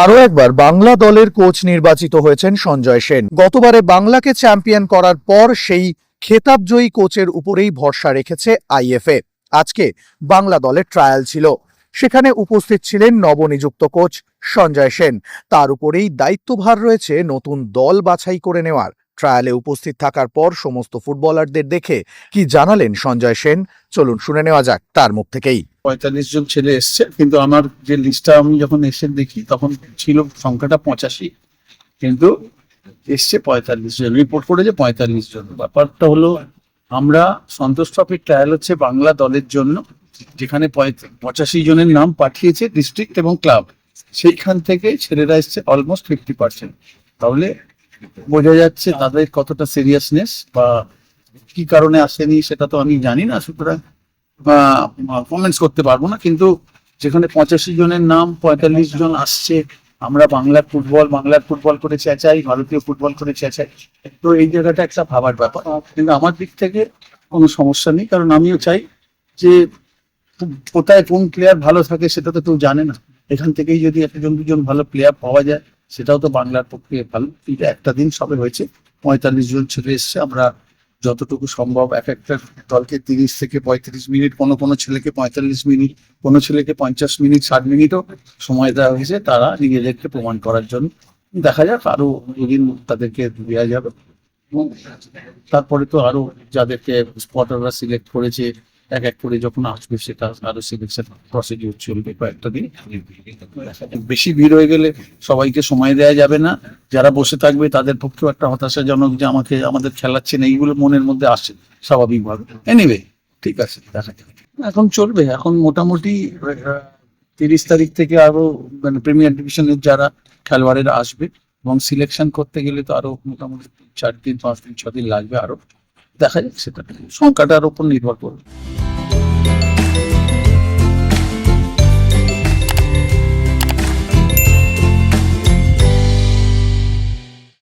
আরও একবার বাংলা দলের কোচ নির্বাচিত হয়েছেন সঞ্জয় সেন। গতবারে বাংলাকে চ্যাম্পিয়ন করার পর সেই খেতাবজয়ী কোচের উপরেই ভরসা রেখেছে আইএফএ। আজকে বাংলা দলের ট্রায়াল ছিল, সেখানে উপস্থিত ছিলেন নবনিযুক্ত কোচ সঞ্জয় সেন। তার উপরেই দায়িত্বভার রয়েছে নতুন দল বাছাই করে নেওয়ার। ট্রায়ালে উপস্থিত থাকার পর সমস্ত ফুটবলারদের দেখে কি জানালেন সঞ্জয় সেন, চলুন শুনে নেওয়া যাক তার মুখ থেকেই। 45 জন ছেলে এসছে, কিন্তু আমার যে লিস্টটা আমি যখন এসে দেখি তখন ছিল সংখ্যাটা 85, কিন্তু এসছে 45 জন, রিপোর্ট করেছে 45 জন। ব্যাপারটা হলো, আমরা সন্তোষ ট্রফির ট্রায়াল হচ্ছে বাংলা দলের জন্য, যেখানে 85 জনের নাম পাঠিয়েছে ডিস্ট্রিক্ট এবং ক্লাব। সেইখান থেকে ছেলেরা এসছে অলমোস্ট 50%। তাহলে বোঝা যাচ্ছে তাদের কতটা সিরিয়াসনেস, বা কি কারণে আসেনি সেটা তো আমি জানি না, সুতরাং কমেন্টস করতে পারবো না। কিন্তু যেখানে 85 জনের নাম 45 জন আসছে, আমরা বাংলার ফুটবল করে চেঁচাই, ভারতীয় ফুটবল করে চেঁচাই, তো এই জায়গাটা একটা ভাবার ব্যাপার। কিন্তু আমার দিক থেকে কোনো সমস্যা নেই, কারণ আমিও চাই যে কোথায় কোন প্লেয়ার ভালো থাকে সেটা তো কেউ জানে না। এখান থেকেই যদি একজন দুজন ভালো প্লেয়ার পাওয়া যায়, সেটাও তো বাংলার পক্ষে ভালো। এটা একটা দিন সবে হয়েছে, 45 জন ছেলে এসছে। আমরা যতটুকু সম্ভব এক একটা দলকে 30 থেকে 35 মিনিট, কোনো ছেলেকে 45 মিনিট, কোনো ছেলেকে 50 মিনিট, 60 মিনিটও সময় দেওয়া হয়েছে তারা নিজেদেরকে প্রমাণ করার জন্য। দেখা যাক, আরো দুদিন তাদেরকে দেওয়া যাবে। এবং তারপরে তো আরো যাদেরকে স্পটাররা সিলেক্ট করেছে, এক এক করে যখন আসবে সেটা আরো সিলেকশন প্রসিডিউর চলবে কয়েকটা দিন। বেশি ভিড় হয়ে গেলে সবাইকে সময় দেওয়া যাবে না, যারা বসে থাকবে তাদের পক্ষেও একটা হতাশাজনক যে আমাদের খেলাচ্ছে না, এইগুলো মনের মধ্যে আসে স্বাভাবিকভাবে। এনিওয়ে, ঠিক আছে, দেখা যাবে। এখন চলবে, এখন মোটামুটি 30 তারিখ থেকে আরো মানে প্রিমিয়ার ডিভিশনের যারা খেলোয়াড়েরা আসবে, এবং সিলেকশন করতে গেলে তো আরো মোটামুটি 4 দিন 5 দিন 6 দিন লাগবে। আরো দেখা যাক, সেটা সংখ্যাটার উপর নির্ভর করবে।